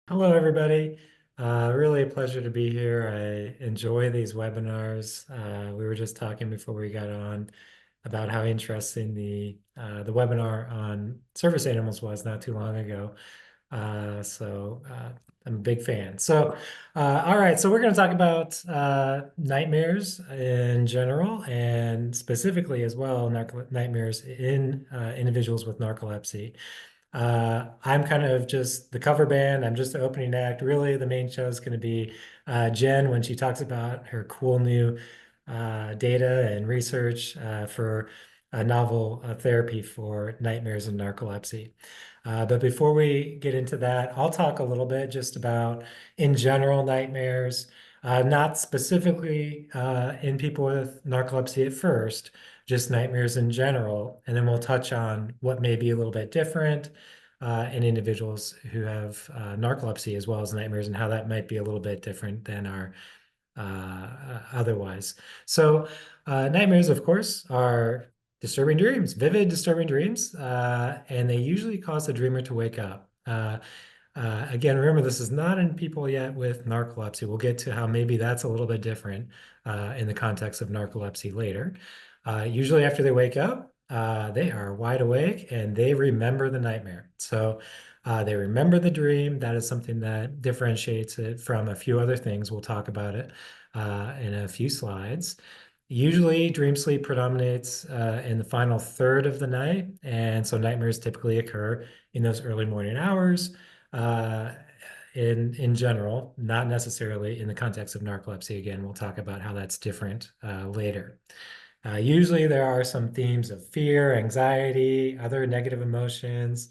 Hello, everybody. Really a pleasure to be here. I enjoy these webinars. We were just talking before we got on about how interesting the webinar on service animals was not too long ago. So I'm a big fan. All right, so we're going to talk about nightmares in general and specifically as well nightmares in individuals with narcolepsy. I'm kind of just the cover band. I'm just the opening act. Really, the main show is going to be Jen when she talks about her cool new data and research for a novel therapy for nightmares and narcolepsy. But before we get into that, I'll talk a little bit just about, in general, nightmares, not specifically in people with narcolepsy at first, just nightmares in general. And then we'll touch on what may be a little bit different in individuals who have narcolepsy as well as nightmares and how that might be a little bit different than our otherwise. Nightmares, of course, are disturbing dreams, vivid, disturbing dreams, and they usually cause the dreamer to wake up. Again, remember, this is not in people yet with narcolepsy. We'll get to how maybe that's a little bit different in the context of narcolepsy later. Usually, after they wake up, they are wide awake and they remember the nightmare. They remember the dream. That is something that differentiates it from a few other things. We'll talk about it in a few slides. Usually, dream sleep predominates in the final third of the night, and so nightmares typically occur in those early morning hours. Uh, in general, not necessarily in the context of narcolepsy. Again, we'll talk about how that's different later. Usually, there are some themes of fear, anxiety, other negative emotions,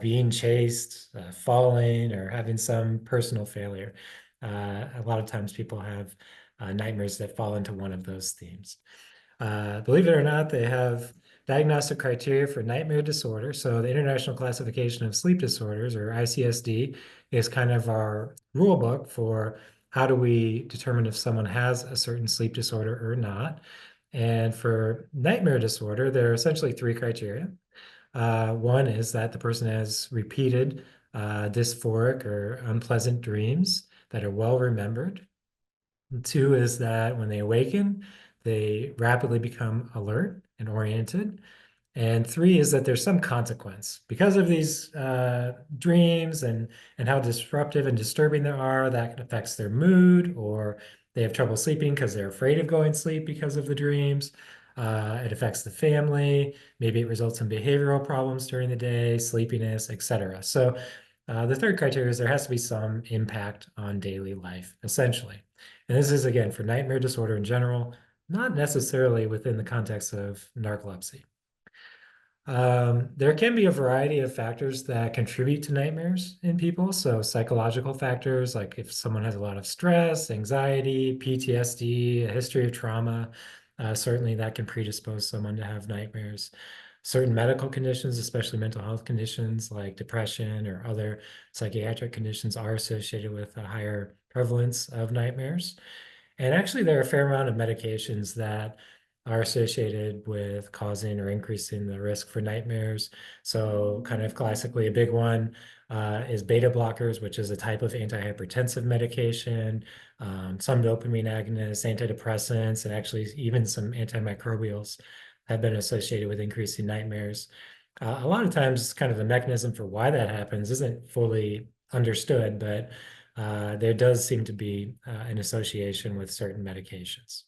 being chased, falling, or having some personal failure. A lot of times, people have nightmares that fall into one of those themes. Believe it or not, they have diagnostic criteria for nightmare disorder. So the International Classification of Sleep Disorders, or ICSD, is kind of our rule book for how do we determine if someone has a certain sleep disorder or not. And for nightmare disorder, there are essentially three criteria. One is that the person has repeated dysphoric or unpleasant dreams that are well remembered. Two is that when they awaken, they rapidly become alert and oriented. And three is that there's some consequence because of these dreams and how disruptive and disturbing they are. That affects their mood, or they have trouble sleeping because they're afraid of going to sleep because of the dreams. It affects the family. Maybe it results in behavioral problems during the day, sleepiness, etc. The third criteria is there has to be some impact on daily life, essentially. And this is, again, for nightmare disorder in general, not necessarily within the context of narcolepsy. There can be a variety of factors that contribute to nightmares in people. So psychological factors, like if someone has a lot of stress, anxiety, PTSD, a history of trauma, certainly that can predispose someone to have nightmares. Certain medical conditions, especially mental health conditions like depression or other psychiatric conditions, are associated with a higher prevalence of nightmares. And actually, there are a fair amount of medications that are associated with causing or increasing the risk for nightmares. So, kind of classically, a big one is beta blockers, which is a type of antihypertensive medication, some dopamine agonists, antidepressants, and actually even some antimicrobials have been associated with increasing nightmares. A lot of times, kind of the mechanism for why that happens isn't fully understood, but there does seem to be an association with certain medications.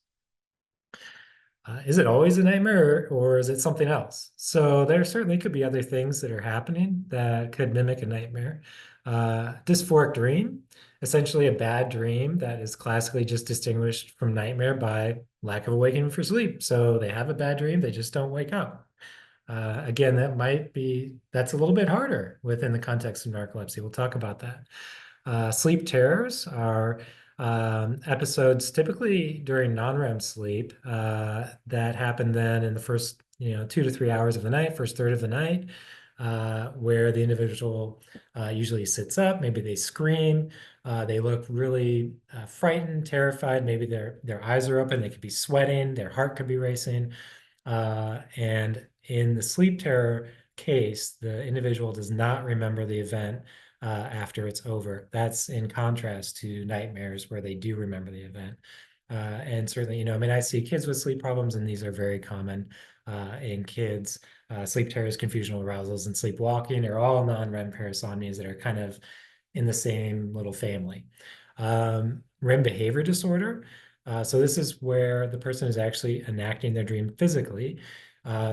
Is it always a nightmare or is it something else? So there certainly could be other things that are happening that could mimic a nightmare. Dysphoric dream, essentially a bad dream that is classically just distinguished from nightmare by lack of awakening for sleep. So they have a bad dream, they just don't wake up. Again, that's a little bit harder within the context of narcolepsy. We'll talk about that. Sleep terrors are episodes typically during non-REM sleep that happen then in the first 2 to 3 hours of the night, first third of the night, where the individual usually sits up, maybe they scream, they look really frightened, terrified, maybe their eyes are open, they could be sweating, their heart could be racing. And in the sleep terror case, the individual does not remember the event after it's over. That's in contrast to nightmares where they do remember the event. And certainly, I mean, I see kids with sleep problems, and these are very common in kids. Sleep terrors, confusional arousals, and sleepwalking are all non-REM parasomnias that are kind of in the same little family. REM behavior disorder. So this is where the person is actually enacting their dream physically.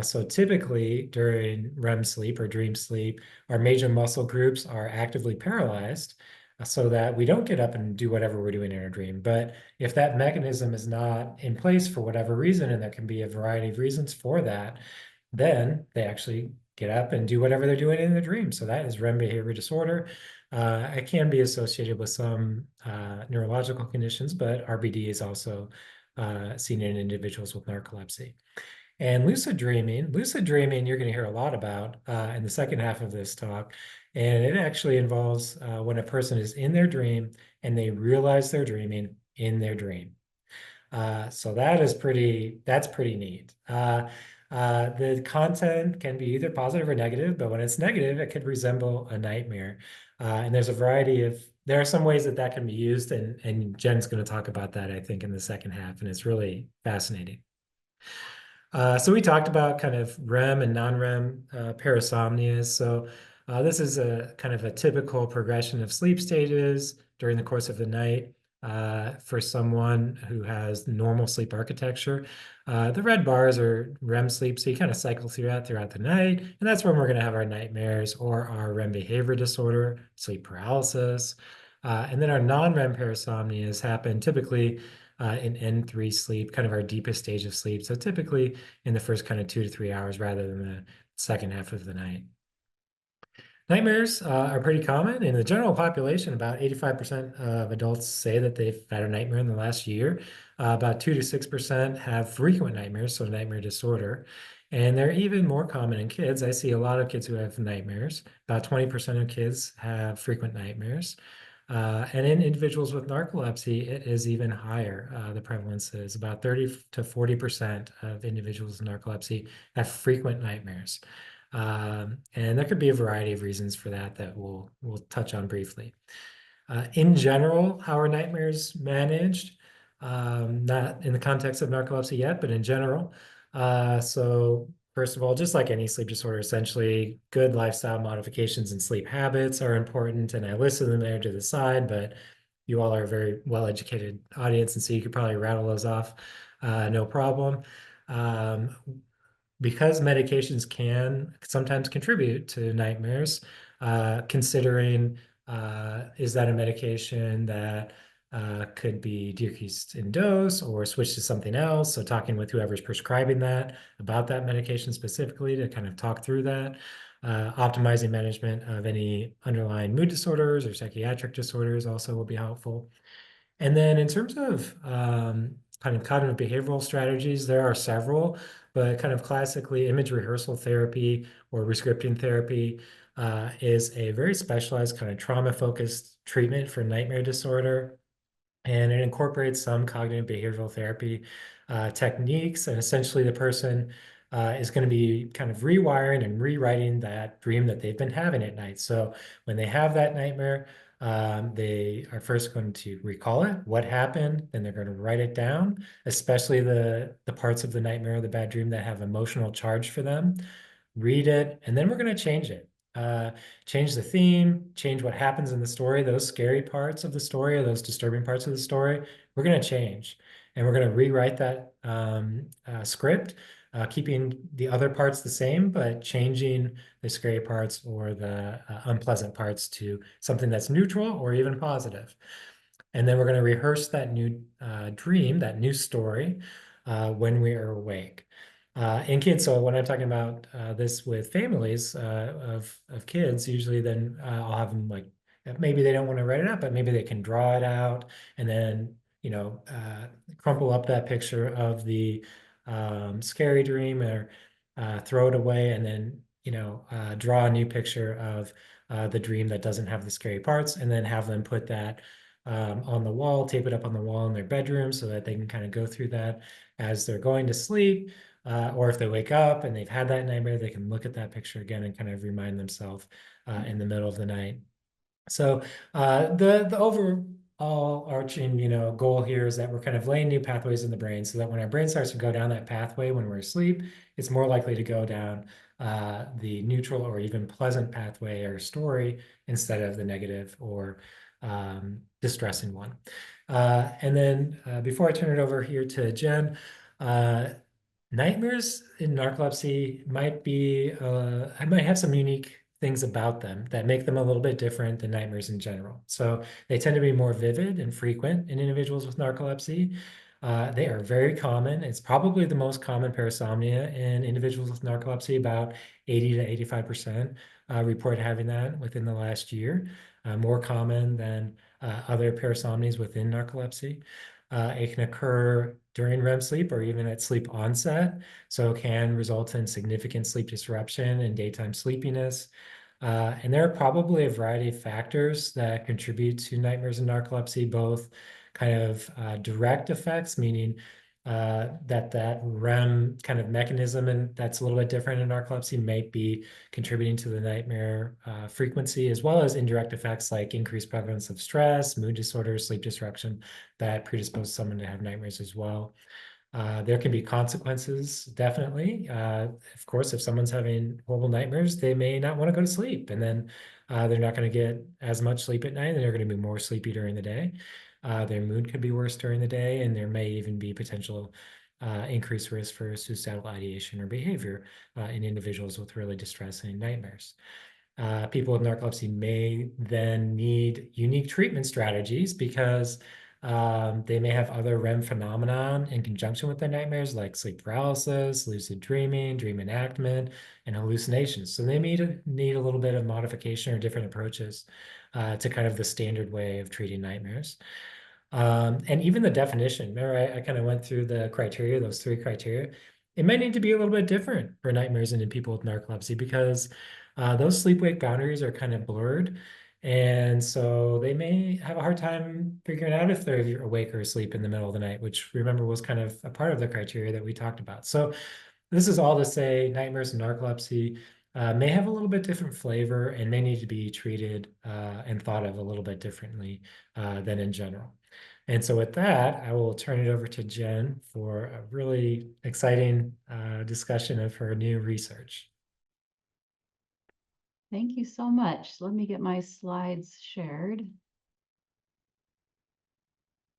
So typically during REM sleep or dream sleep, our major muscle groups are actively paralyzed so that we don't get up and do whatever we're doing in our dream. But if that mechanism is not in place for whatever reason, and there can be a variety of reasons for that, then they actually get up and do whatever they're doing in their dream. So that is REM behavior disorder. It can be associated with some neurological conditions, but RBD is also seen in individuals with narcolepsy. And lucid dreaming, you're going to hear a lot about in the second half of this talk. And it actually involves when a person is in their dream and they realize they're dreaming in their dream. So that's pretty neat. The content can be either positive or negative, but when it's negative, it could resemble a nightmare. And there's a variety there are some ways that that can be used, and Jen's going to talk about that, I think, in the second half, and it's really fascinating. So we talked about kind of REM and non-REM parasomnias. So this is a kind of a typical progression of sleep stages during the course of the night for someone who has normal sleep architecture. The red bars are REM sleep, so you kind of cycle through that throughout the night, and that's when we're going to have our nightmares or our REM behavior disorder, sleep paralysis. And then our non-REM parasomnias happen typically in N3 sleep, kind of our deepest stage of sleep. So typically in the first kind of 2 to 3 hours rather than the second half of the night. Nightmares are pretty common in the general population. About 85% of adults say that they've had a nightmare in the last year. About 2 to 6% have frequent nightmares, so nightmare disorder. And they're even more common in kids. I see a lot of kids who have nightmares. About 20% of kids have frequent nightmares. And in individuals with narcolepsy, it is even higher. The prevalence is about 30 to 40% of individuals with narcolepsy have frequent nightmares. And there could be a variety of reasons for that that we'll touch on briefly. In general, how are nightmares managed? Not in the context of narcolepsy yet, but in general. So first of all, just like any sleep disorder, essentially good lifestyle modifications and sleep habits are important. And I listed them there to the side, but you all are a very well-educated audience, and so you could probably rattle those off, no problem. Um, because medications can sometimes contribute to nightmares, considering is that a medication that could be decreased in dose or switched to something else? So talking with whoever's prescribing that about that medication specifically to kind of talk through that. Optimizing management of any underlying mood disorders or psychiatric disorders also will be helpful. And then in terms of kind of cognitive behavioral strategies, there are several, but kind of classically image rehearsal therapy or rescripting therapy is a very specialized kind of trauma-focused treatment for nightmare disorder. And it incorporates some cognitive behavioral therapy techniques. And essentially the person is going to be kind of rewiring and rewriting that dream that they've been having at night. So when they have that nightmare, they are first going to recall it, what happened, then they're going to write it down, especially the parts of the nightmare or the bad dream that have emotional charge for them. Read it, and then we're going to change it. Change the theme, change what happens in the story, those scary parts of the story or those disturbing parts of the story, we're going to change. And we're going to rewrite that script, keeping the other parts the same, but changing the scary parts or the unpleasant parts to something that's neutral or even positive. And then we're going to rehearse that new dream, that new story, when we are awake. In kids, so when I'm talking about this with families of kids, usually then I'll have them like, maybe they don't want to write it out, but maybe they can draw it out and then, crumple up that picture of the scary dream or throw it away and then, draw a new picture of the dream that doesn't have the scary parts and then have them put that on the wall, tape it up on the wall in their bedroom so that they can kind of go through that as they're going to sleep. Or if they wake up and they've had that nightmare, they can look at that picture again and kind of remind themselves in the middle of the night. So the overall arching, goal here is that we're kind of laying new pathways in the brain so that when our brain starts to go down that pathway when we're asleep, it's more likely to go down the neutral or even pleasant pathway or story instead of the negative or distressing one. And then before I turn it over here to Jen, uh, nightmares in narcolepsy I might have some unique things about them that make them a little bit different than nightmares in general. So they tend to be more vivid and frequent in individuals with narcolepsy. They are very common. It's probably the most common parasomnia in individuals with narcolepsy. About 80 to 85% report having that within the last year, more common than other parasomnias within narcolepsy. It can occur during REM sleep or even at sleep onset, so it can result in significant sleep disruption and daytime sleepiness. And there are probably a variety of factors that contribute to nightmares and narcolepsy, both kind of direct effects, meaning that REM kind of mechanism and that's a little bit different in narcolepsy may be contributing to the nightmare frequency, as well as indirect effects like increased prevalence of stress, mood disorders, sleep disruption that predispose someone to have nightmares as well. There can be consequences, definitely. Of course, if someone's having horrible nightmares, they may not want to go to sleep, and then they're not going to get as much sleep at night, and they're going to be more sleepy during the day. Their mood could be worse during the day, and there may even be potential increased risk for suicidal ideation or behavior in individuals with really distressing nightmares. People with narcolepsy may then need unique treatment strategies because they may have other REM phenomenon in conjunction with their nightmares, like sleep paralysis, lucid dreaming, dream enactment, and hallucinations. So they may need a little bit of modification or different approaches to kind of the standard way of treating nightmares. And even the definition, remember I kind of went through the criteria, those three criteria. It might need to be a little bit different for nightmares and in people with narcolepsy because those sleep-wake boundaries are kind of blurred. And so they may have a hard time figuring out if they're awake or asleep in the middle of the night, which remember was kind of a part of the criteria that we talked about. So this is all to say nightmares and narcolepsy may have a little bit different flavor and may need to be treated and thought of a little bit differently than in general. And so with that, I will turn it over to Jen for a really exciting discussion of her new research. Thank you so much. Let me get my slides shared.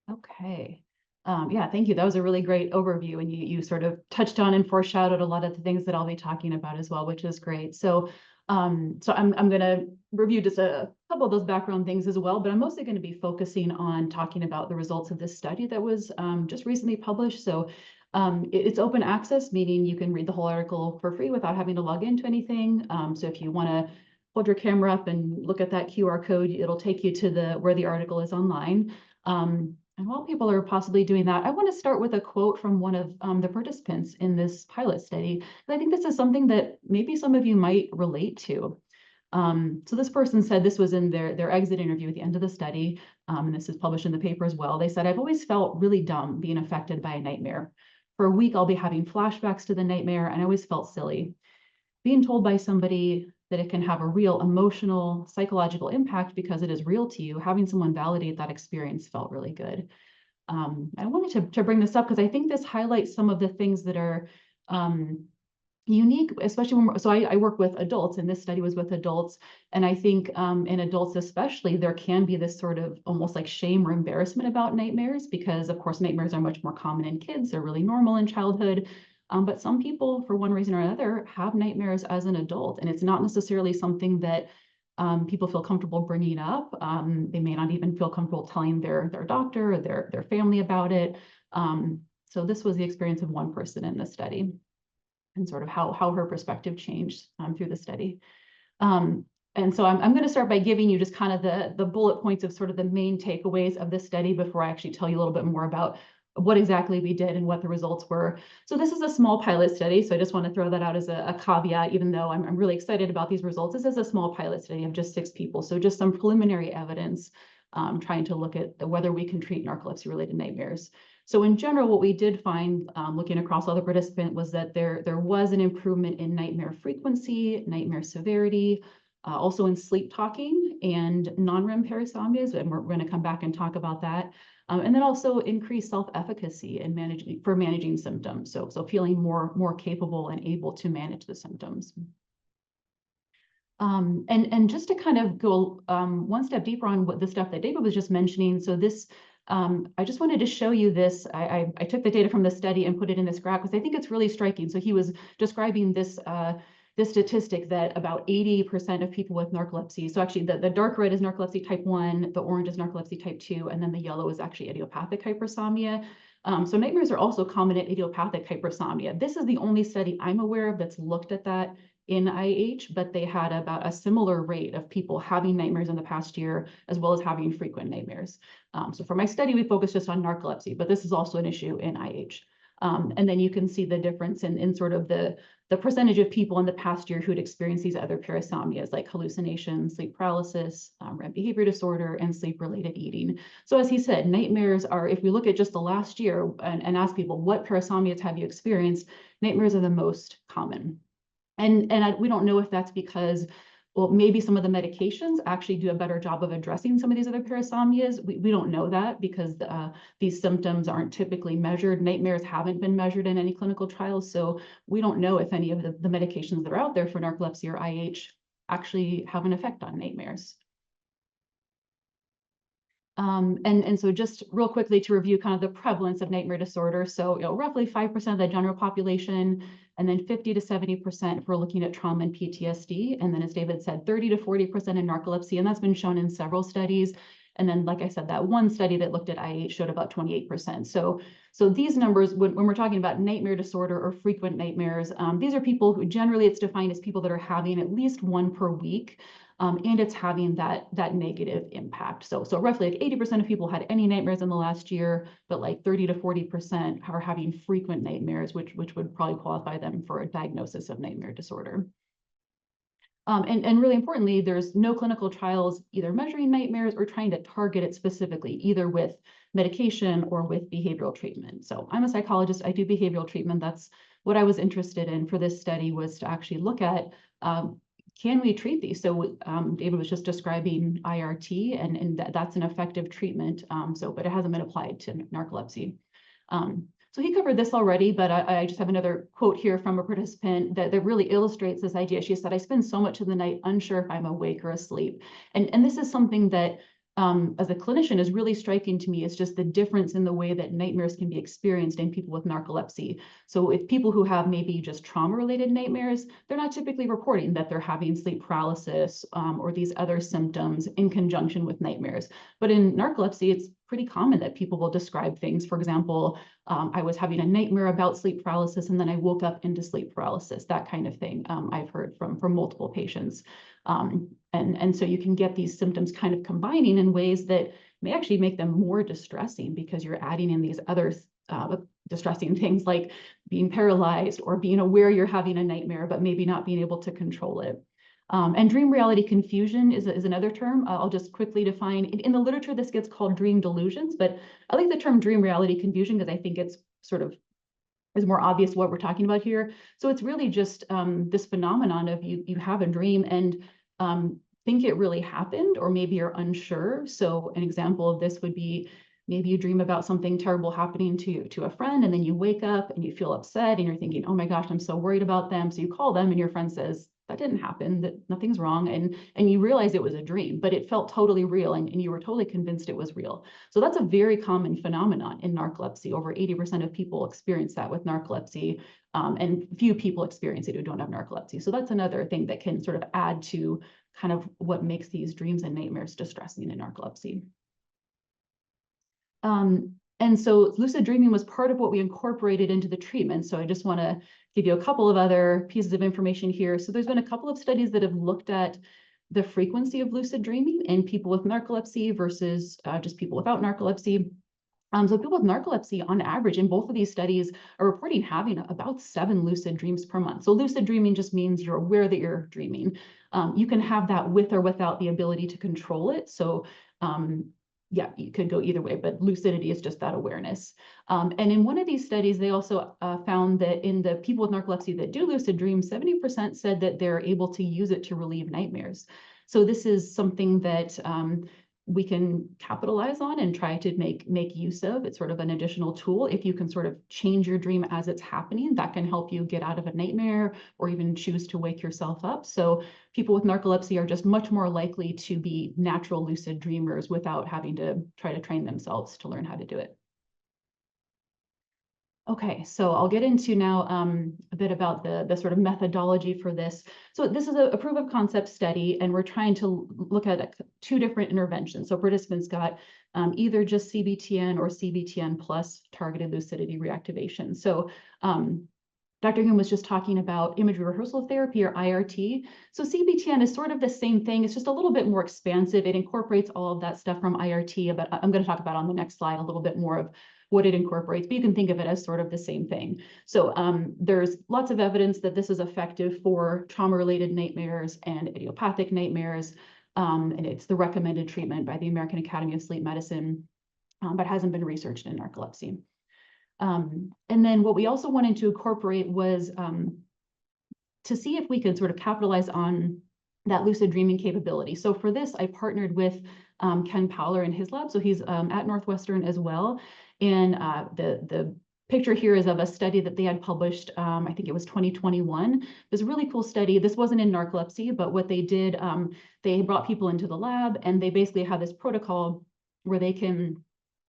Okay. Yeah, thank you. That was a really great overview, and you sort of touched on and foreshadowed a lot of the things that I'll be talking about as well, which is great. So I'm going to review just a couple of those background things as well, but I'm mostly going to be focusing on talking about the results of this study that was just recently published. So it's open access, meaning you can read the whole article for free without having to log into anything. So if you want to hold your camera up and look at that QR code, it'll take you to where the article is online. And while people are possibly doing that, I want to start with a quote from one of the participants in this pilot study. And I think this is something that maybe some of you might relate to. So this person said, this was in their exit interview at the end of the study, and this is published in the paper as well. They said, "I've always felt really dumb being affected by a nightmare. For a week, I'll be having flashbacks to the nightmare, and I always felt silly. Being told by somebody that it can have a real emotional, psychological impact because it is real to you, having someone validate that experience felt really good." I wanted to bring this up because I think this highlights some of the things that are unique, especially so I work with adults, and this study was with adults. And I think in adults especially, there can be this sort of almost like shame or embarrassment about nightmares because, of course, nightmares are much more common in kids. They're really normal in childhood. But some people, for one reason or another, have nightmares as an adult, and it's not necessarily something that people feel comfortable bringing up. They may not even feel comfortable telling their doctor or their family about it. So this was the experience of one person in the study, and sort of how her perspective changed through the study. And so I'm going to start by giving you just kind of the bullet points of sort of the main takeaways of this study before I actually tell you a little bit more about what exactly we did and what the results were. So this is a small pilot study, so I just want to throw that out as a caveat, even though I'm really excited about these results. This is a small pilot study of just 6 people, so just some preliminary evidence trying to look at whether we can treat narcolepsy-related nightmares. So in general, what we did find, looking across all the participants, was that there was an improvement in nightmare frequency, nightmare severity, also in sleep talking and non-REM parasomnias, and we're going to come back and talk about that. And then also increased self-efficacy in managing symptoms. So feeling more capable and able to manage the symptoms. And just to kind of go one step deeper on what the stuff that David was just mentioning. So this, I just wanted to show you this. I took the data from the study and put it in this graph because I think it's really striking. So he was describing this this statistic that about 80% of people with narcolepsy, so actually the dark red is narcolepsy type 1, the orange is narcolepsy type 2, and then the yellow is actually idiopathic hypersomnia. So nightmares are also common in idiopathic hypersomnia. This is the only study I'm aware of that's looked at that in IH, but they had about a similar rate of people having nightmares in the past year, as well as having frequent nightmares. So for my study, we focused just on narcolepsy, but this is also an issue in IH. And then you can see the difference in sort of the percentage of people in the past year who'd experienced these other parasomnias like hallucinations, sleep paralysis, REM behavior disorder, and sleep-related eating. So as he said, nightmares are, if we look at just the last year and ask people, what parasomnias have you experienced? Nightmares are the most common. And we don't know if that's because, well, maybe some of the medications actually do a better job of addressing some of these other parasomnias. We don't know that because these symptoms aren't typically measured. Nightmares haven't been measured in any clinical trials. So we don't know if any of the medications that are out there for narcolepsy or IH actually have an effect on nightmares. And so just real quickly to review kind of the prevalence of nightmare disorder. So, roughly 5% of the general population, and then 50 to 70% if we're looking at trauma and PTSD. And then as David said, 30 to 40% in narcolepsy, and that's been shown in several studies. And then, like I said, that one study that looked at IH showed about 28%. So these numbers, when we're talking about nightmare disorder or frequent nightmares, these are people who generally it's defined as people that are having at least one per week. And it's having that negative impact. So roughly like 80% of people had any nightmares in the last year, but like 30 to 40% are having frequent nightmares, which would probably qualify them for a diagnosis of nightmare disorder. And really importantly, there's no clinical trials either measuring nightmares or trying to target it specifically, either with medication or with behavioral treatment. So I'm a psychologist, I do behavioral treatment. That's what I was interested in for this study, was to actually look at can we treat these? So David was just describing IRT, and that's an effective treatment. But it hasn't been applied to narcolepsy. So he covered this already, but I just have another quote here from a participant that really illustrates this idea. She said, "I spend so much of the night unsure if I'm awake or asleep." And this is something that as a clinician is really striking to me, is just the difference in the way that nightmares can be experienced in people with narcolepsy. So if people who have maybe just trauma-related nightmares, they're not typically reporting that they're having sleep paralysis or these other symptoms in conjunction with nightmares. But in narcolepsy, it's pretty common that people will describe things. For example, I was having a nightmare about sleep paralysis, and then I woke up into sleep paralysis, that kind of thing. I've heard from multiple patients. And so you can get these symptoms kind of combining in ways that may actually make them more distressing, because you're adding in these other distressing things like being paralyzed or being aware you're having a nightmare, but maybe not being able to control it. And dream reality confusion is another term. I'll just quickly define. In the literature, this gets called dream delusions, but I like the term dream reality confusion because I think it's sort of is more obvious what we're talking about here. So it's really just this phenomenon of you have a dream and think it really happened, or maybe you're unsure. So an example of this would be, maybe you dream about something terrible happening to a friend, and then you wake up and you feel upset and you're thinking, oh my gosh, I'm so worried about them. So you call them and your friend says, that didn't happen, that nothing's wrong. And you realize it was a dream, but it felt totally real, and you were totally convinced it was real. So that's a very common phenomenon in narcolepsy. Over 80% of people experience that with narcolepsy, and few people experience it who don't have narcolepsy. So that's another thing that can sort of add to kind of what makes these dreams and nightmares distressing in narcolepsy. And so lucid dreaming was part of what we incorporated into the treatment. So I just want to give you a couple of other pieces of information here. So there's been a couple of studies that have looked at the frequency of lucid dreaming in people with narcolepsy versus just people without narcolepsy. So people with narcolepsy, on average, in both of these studies, are reporting having about 7 lucid dreams per month. So lucid dreaming just means you're aware that you're dreaming. You can have that with or without the ability to control it. So yeah, you could go either way, but lucidity is just that awareness. And in one of these studies, they also found that in the people with narcolepsy that do lucid dreams, 70% said that they're able to use it to relieve nightmares. So this is something that we can capitalize on and try to make use of. It's sort of an additional tool. If you can sort of change your dream as it's happening, that can help you get out of a nightmare or even choose to wake yourself up. So people with narcolepsy are just much more likely to be natural lucid dreamers without having to try to train themselves to learn how to do it. Okay, so I'll get into now a bit about the sort of methodology for this. So this is a proof of concept study, and we're trying to look at two different interventions. So participants got either just CBTN or CBTN plus targeted lucidity reactivation. So Dr. Ingram was just talking about imagery rehearsal therapy, or IRT. So CBTN is sort of the same thing. It's just a little bit more expansive. It incorporates all of that stuff from IRT, but I'm going to talk about on the next slide a little bit more of what it incorporates, but you can think of it as sort of the same thing. So there's lots of evidence that this is effective for trauma-related nightmares and idiopathic nightmares, and it's the recommended treatment by the American Academy of Sleep Medicine, but hasn't been researched in narcolepsy. And then what we also wanted to incorporate was to see if we could sort of capitalize on that lucid dreaming capability. So for this, I partnered with Ken Powler in his lab. So he's at Northwestern as well. And the picture here is of a study that they had published, I think it was 2021. It was a really cool study. This wasn't in narcolepsy, but what they did, they brought people into the lab, and they basically have this protocol where they can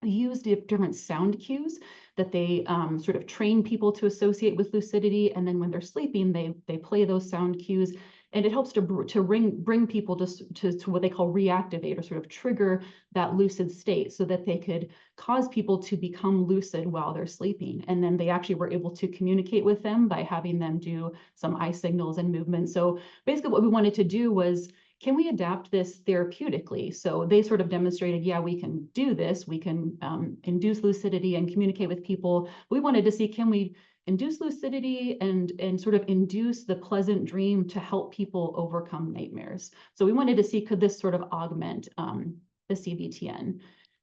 use different sound cues that they sort of train people to associate with lucidity. And then when they're sleeping, they play those sound cues. And it helps to bring people to what they call reactivate, or sort of trigger that lucid state, so that they could cause people to become lucid while they're sleeping. And then they actually were able to communicate with them by having them do some eye signals and movement. So basically what we wanted to do was, can we adapt this therapeutically? So they sort of demonstrated, yeah, we can do this. We can induce lucidity and communicate with people. We wanted to see, can we induce lucidity and sort of induce the pleasant dream to help people overcome nightmares? So we wanted to see, could this sort of augment the CBTN?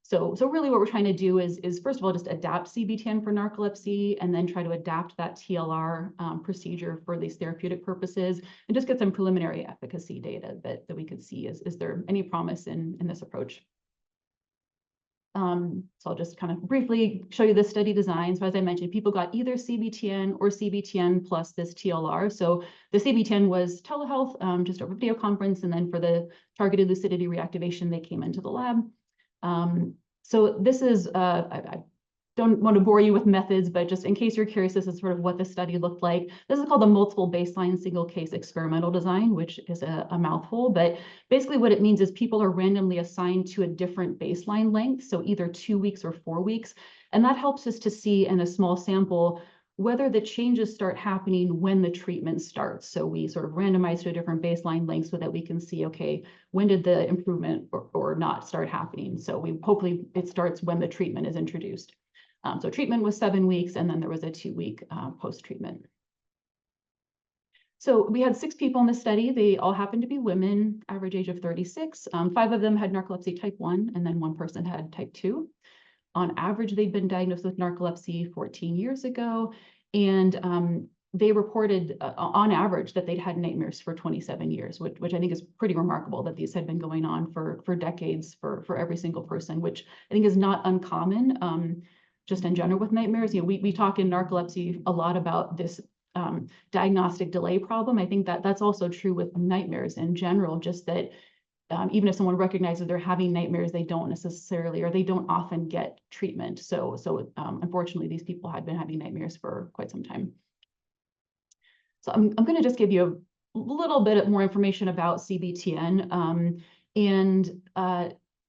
So really what we're trying to do is first of all, just adapt CBTN for narcolepsy, and then try to adapt that TLR procedure for these therapeutic purposes, and just get some preliminary efficacy data that we could see. Is there any promise in this approach? So I'll just kind of briefly show you the study design. So as I mentioned, people got either CBTN or CBTN plus this TLR. So the CBTN was telehealth, just over video conference, and then for the targeted lucidity reactivation, they came into the lab. So this is, I don't want to bore you with methods, but just in case you're curious, this is sort of what the study looked like. This is called the multiple baseline single case experimental design, which is a mouthful, but basically what it means is people are randomly assigned to a different baseline length, so either 2 weeks or 4 weeks. And that helps us to see in a small sample whether the changes start happening when the treatment starts. So we sort of randomize to a different baseline length so that we can see, okay, when did the improvement or not start happening? So we hopefully it starts when the treatment is introduced. So treatment was 7 weeks, and then there was a 2-week post-treatment. So we had 6 people in the study. They all happened to be women, average age of 36. 5 of them had narcolepsy type 1, and then 1 person had type 2. On average, they'd been diagnosed with narcolepsy 14 years ago, and they reported on average that they'd had nightmares for 27 years, which I think is pretty remarkable, that these had been going on for decades for every single person, which I think is not uncommon just in general with nightmares. You know, we talk in narcolepsy a lot about this diagnostic delay problem. I think that that's also true with nightmares in general, just that even if someone recognizes they're having nightmares, they don't necessarily, or they don't often get treatment. So unfortunately, these people had been having nightmares for quite some time. So I'm going to just give you a little bit more information about CBTN.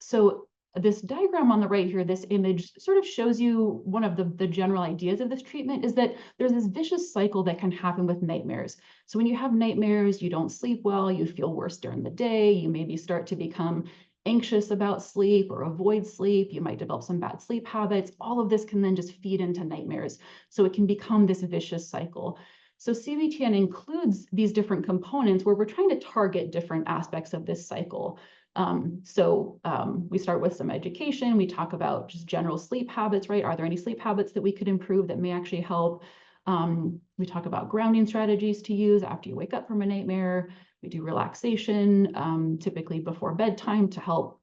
So this diagram on the right here, this image sort of shows you one of the general ideas of this treatment, is that there's this vicious cycle that can happen with nightmares. So when you have nightmares, you don't sleep well, you feel worse during the day, you maybe start to become anxious about sleep or avoid sleep, you might develop some bad sleep habits. All of this can then just feed into nightmares. So it can become this vicious cycle. So CBTN includes these different components where we're trying to target different aspects of this cycle. We start with some education. We talk about just general sleep habits, right? Are there any sleep habits that we could improve that may actually help? We talk about grounding strategies to use after you wake up from a nightmare. We do relaxation, typically before bedtime to help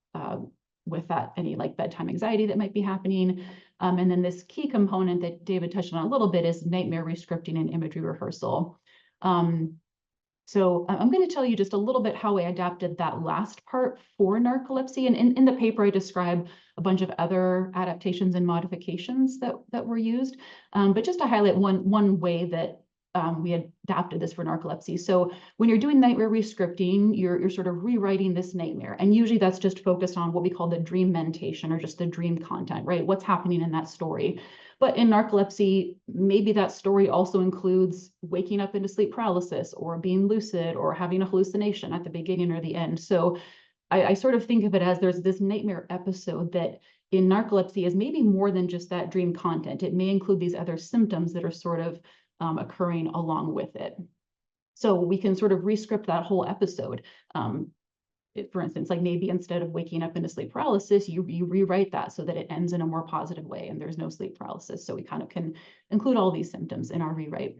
with that, any like bedtime anxiety that might be happening. And then this key component that David touched on a little bit is nightmare rescripting and imagery rehearsal. So I'm going to tell you just a little bit how I adapted that last part for narcolepsy. And in the paper, I describe a bunch of other adaptations and modifications that were used. But just to highlight one way that we adapted this for narcolepsy. So when you're doing nightmare rescripting, you're sort of rewriting this nightmare. And usually that's just focused on what we call the dream mentation, or just the dream content, right? What's happening in that story. But in narcolepsy, maybe that story also includes waking up into sleep paralysis, or being lucid, or having a hallucination at the beginning or the end. So I sort of think of it as there's this nightmare episode that in narcolepsy is maybe more than just that dream content. It may include these other symptoms that are sort of occurring along with it. So we can sort of rescript that whole episode. For instance, like maybe instead of waking up into sleep paralysis, you rewrite that so that it ends in a more positive way and there's no sleep paralysis. So we kind of can include all these symptoms in our rewrite.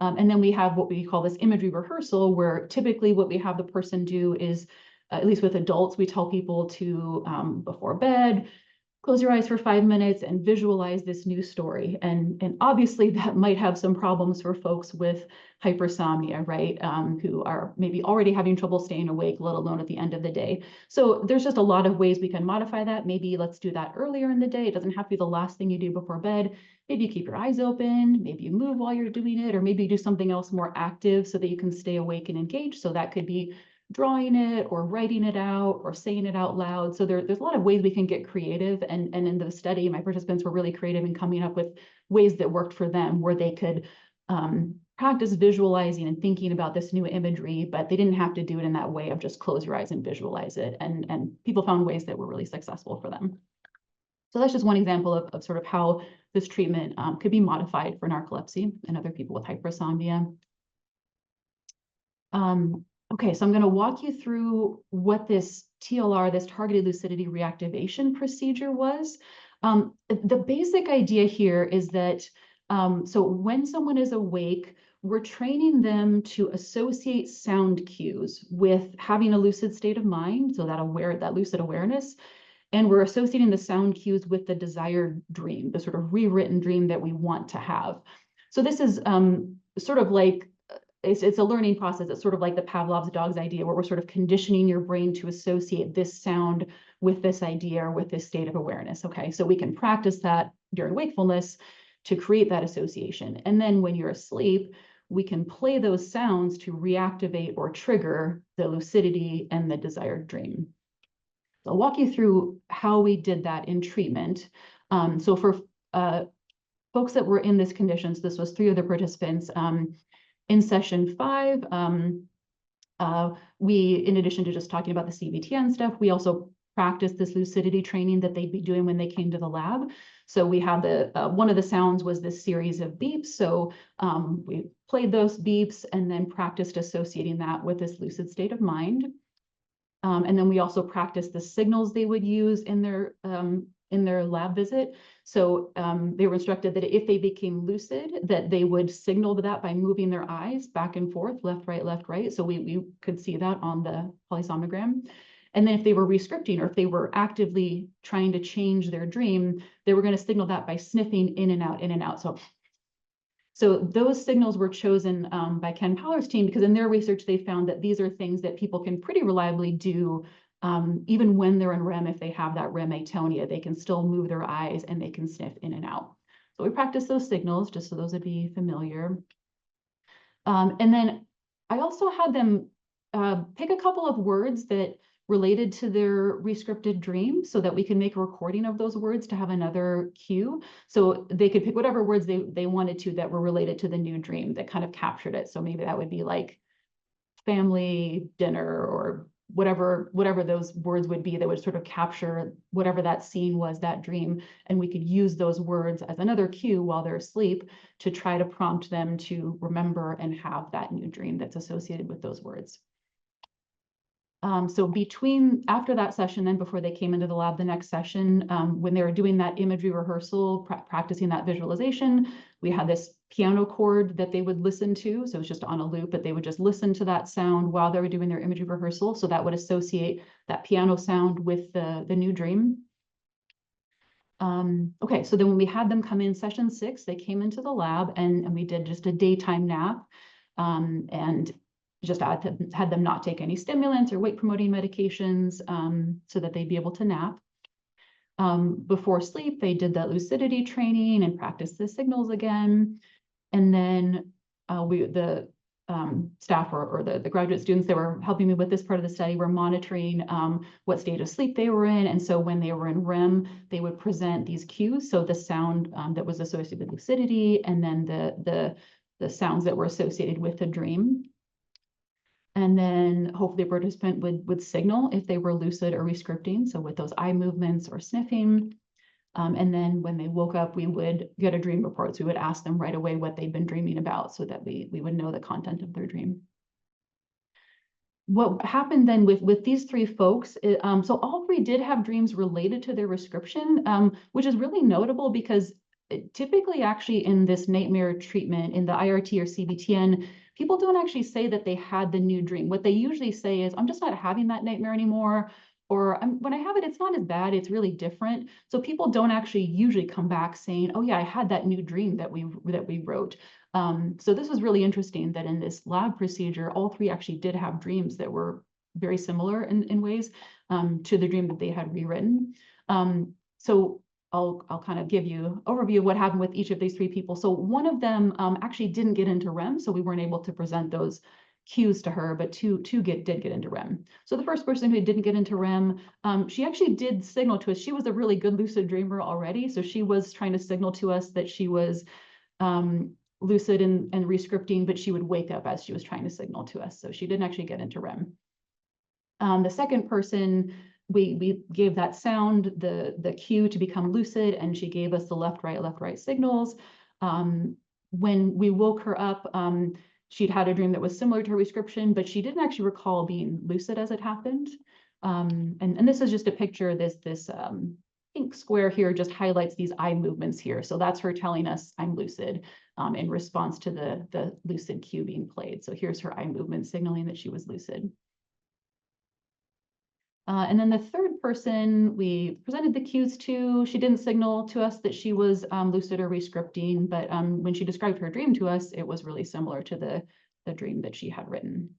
And then we have what we call this imagery rehearsal, where typically what we have the person do is, at least with adults, we tell people to, before bed, close your eyes for 5 minutes and visualize this new story. And obviously that might have some problems for folks with hypersomnia, right? Who are maybe already having trouble staying awake, let alone at the end of the day. So there's just a lot of ways we can modify that. Maybe let's do that earlier in the day. It doesn't have to be the last thing you do before bed. Maybe you keep your eyes open, maybe you move while you're doing it, or maybe you do something else more active so that you can stay awake and engaged. So that could be drawing it or writing it out or saying it out loud. So there's a lot of ways we can get creative. And in the study, my participants were really creative in coming up with ways that worked for them, where they could practice visualizing and thinking about this new imagery, but they didn't have to do it in that way of just close your eyes and visualize it. And people found ways that were really successful for them. So that's just one example of sort of how this treatment could be modified for narcolepsy and other people with hypersomnia. Okay, so I'm going to walk you through what this TLR, this targeted lucidity reactivation procedure was. The basic idea here is that, so when someone is awake, we're training them to associate sound cues with having a lucid state of mind, so that lucid awareness, and we're associating the sound cues with the desired dream, the sort of rewritten dream that we want to have. So this is sort of like, it's a learning process. It's sort of like the Pavlov's dog's idea, where we're sort of conditioning your brain to associate this sound with this idea or with this state of awareness. Okay, so we can practice that during wakefulness to create that association. And then when you're asleep, we can play those sounds to reactivate or trigger the lucidity and the desired dream. So I'll walk you through how we did that in treatment. So for folks that were in this condition, so this was 3 of the participants, in session 5, we, in addition to just talking about the CBTN stuff, we also practiced this lucidity training that they'd be doing when they came to the lab. So we had one of the sounds was this series of beeps. So we played those beeps and then practiced associating that with this lucid state of mind. And then we also practiced the signals they would use in their lab visit. So they were instructed that if they became lucid, that they would signal that by moving their eyes back and forth, left, right. So we could see that on the polysomnogram. And then if they were rescripting, or if they were actively trying to change their dream, they were going to signal that by sniffing in and out, in and out. So those signals were chosen by Ken Powler's team, because in their research, they found that these are things that people can pretty reliably do even when they're in REM. If they have that REM atonia, they can still move their eyes and they can sniff in and out. So we practice those signals just so those would be familiar. And then I also had them pick a couple of words that related to their rescripted dream, so that we can make a recording of those words to have another cue. So they could pick whatever words they wanted to that were related to the new dream that kind of captured it. So maybe that would be like family dinner, or whatever those words would be that would sort of capture whatever that scene was, that dream. And we could use those words as another cue while they're asleep to try to prompt them to remember and have that new dream that's associated with those words. So after that session, then before they came into the lab the next session, when they were doing that imagery rehearsal, practicing that visualization, we had this piano chord that they would listen to. So it was just on a loop, but they would just listen to that sound while they were doing their imagery rehearsal. So that would associate that piano sound with the new dream. Okay, so then when we had them come in session 6, they came into the lab and we did just a daytime nap, and just had them not take any stimulants or weight promoting medications, so that they'd be able to nap. Before sleep, they did that lucidity training and practiced the signals again. And then the staff or the graduate students that were helping me with this part of the study were monitoring what state of sleep they were in. And so when they were in REM, they would present these cues. So the sound that was associated with lucidity, and then the sounds that were associated with the dream. And then hopefully the participant would signal if they were lucid or rescripting, so with those eye movements or sniffing. And then when they woke up, we would get a dream report. So we would ask them right away what they'd been dreaming about so that we would know the content of their dream. What happened then with these 3 folks, so all 3 did have dreams related to their prescription, which is really notable because typically actually in this nightmare treatment, in the IRT or CBTN, people don't actually say that they had the new dream. What they usually say is, I'm just not having that nightmare anymore. Or when I have it, it's not as bad, it's really different. So people don't actually usually come back saying, oh yeah, I had that new dream that we wrote. So this was really interesting that in this lab procedure, all 3 actually did have dreams that were very similar in ways to the dream that they had rewritten. So I'll kind of give you an overview of what happened with each of these 3 people. So one of them actually didn't get into REM, so we weren't able to present those cues to her, but two did get into REM. So the first person who didn't get into REM, she actually did signal to us. She was a really good lucid dreamer already, so she was trying to signal to us that she was lucid and rescripting, but she would wake up as she was trying to signal to us. So she didn't actually get into REM. The second person, we gave that sound the cue to become lucid, and she gave us the left right signals. When we woke her up, she'd had a dream that was similar to her prescription, but she didn't actually recall being lucid as it happened. And this is just a picture. This pink square here just highlights these eye movements here. So that's her telling us I'm lucid in response to the lucid cue being played. So here's her eye movement signaling that she was lucid. And then the third person we presented the cues to, she didn't signal to us that she was lucid or rescripting, but when she described her dream to us, it was really similar to the dream that she had written.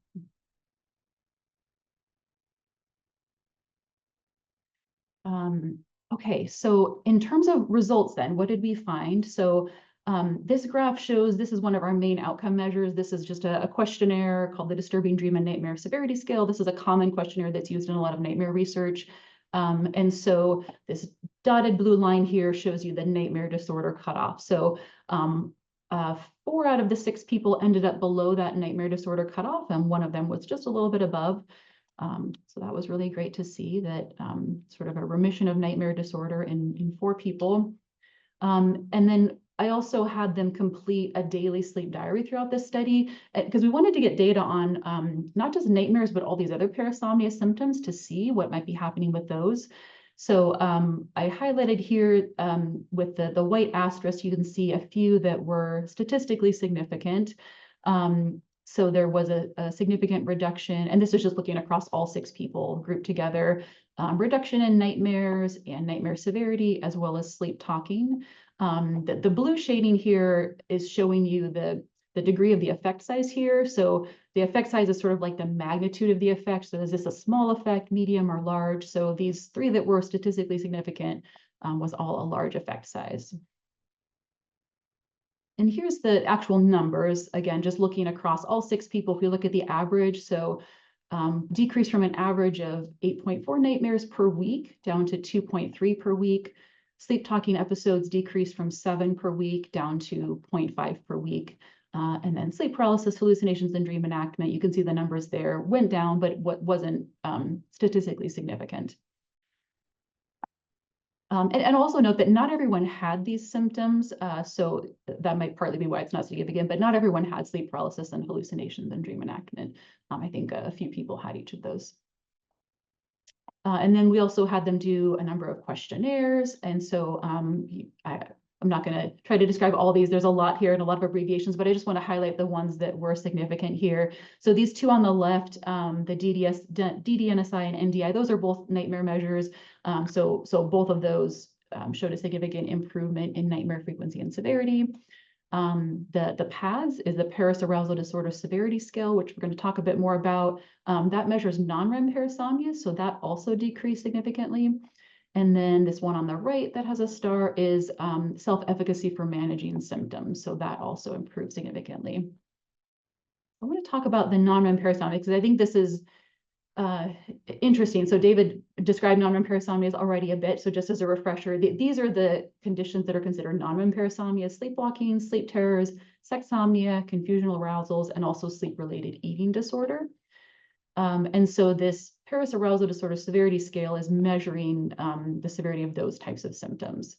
Okay, so in terms of results then, what did we find? So this graph shows, this is one of our main outcome measures. This is just a questionnaire called the Disturbing Dream and Nightmare Severity Scale. This is a common questionnaire that's used in a lot of nightmare research. And so this dotted blue line here shows you the nightmare disorder cutoff. So 4 out of the 6 people ended up below that nightmare disorder cutoff, and one of them was just a little bit above. So that was really great to see that sort of a remission of nightmare disorder in 4 people. And then I also had them complete a daily sleep diary throughout this study because we wanted to get data on not just nightmares, but all these other parasomnia symptoms to see what might be happening with those. So I highlighted here with the white asterisk, you can see a few that were statistically significant. So there was a significant reduction, and this is just looking across all 6 people grouped together, reduction in nightmares and nightmare severity, as well as sleep talking. The blue shading here is showing you the degree of the effect size here. So the effect size is sort of like the magnitude of the effect. So is this a small effect, medium, or large? So these 3 that were statistically significant was all a large effect size. And here's the actual numbers. Again, just looking across all 6 people, if we look at the average, so decrease from an average of 8.4 nightmares per week down to 2.3 per week. Sleep talking episodes decreased from 7 per week down to 0.5 per week. And then sleep paralysis, hallucinations, and dream enactment, you can see the numbers there went down, but what wasn't statistically significant. And also note that not everyone had these symptoms, so that might partly be why it's not significant, but not everyone had sleep paralysis and hallucinations and dream enactment. I think a few people had each of those. And then we also had them do a number of questionnaires. And so I'm not going to try to describe all these. There's a lot here and a lot of abbreviations, but I just want to highlight the ones that were significant here. So these two on the left, the DDNSI and NDI, those are both nightmare measures. So both of those showed a significant improvement in nightmare frequency and severity. The PAS is the Paris Arousal Disorder Severity Scale, which we're going to talk a bit more about. That measures non-REM parasomnia, so that also decreased significantly. And then this one on the right that has a star is self-efficacy for managing symptoms, so that also improved significantly. I want to talk about the non-REM parasomnia because I think this is interesting. So David described non-REM parasomnias already a bit. So just as a refresher, these are the conditions that are considered non-REM parasomnia: sleepwalking, sleep terrors, sexsomnia, confusional arousals, and also sleep-related eating disorder. And so this Paris Arousal Disorder Severity Scale is measuring the severity of those types of symptoms.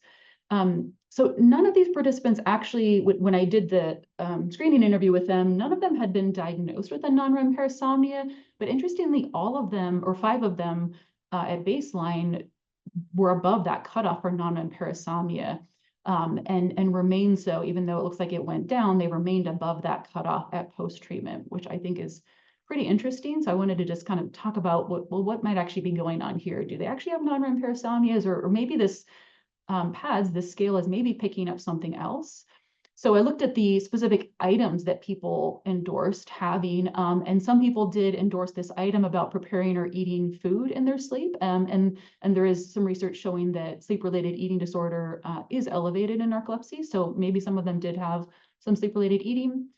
So none of these participants actually, when I did the screening interview with them, none of them had been diagnosed with a non-REM parasomnia, but interestingly, all of them, or 5 of them at baseline, were above that cutoff for non-REM parasomnia, and remain so. Even though it looks like it went down, they remained above that cutoff at post-treatment, which I think is pretty interesting. So I wanted to just kind of talk about what might actually be going on here. Do they actually have non-REM parasomnias, or maybe this PADS, this scale is maybe picking up something else? So I looked at the specific items that people endorsed having, and some people did endorse this item about preparing or eating food in their sleep. And there is some research showing that sleep-related eating disorder is elevated in narcolepsy. So maybe some of them did have some sleep-related eating.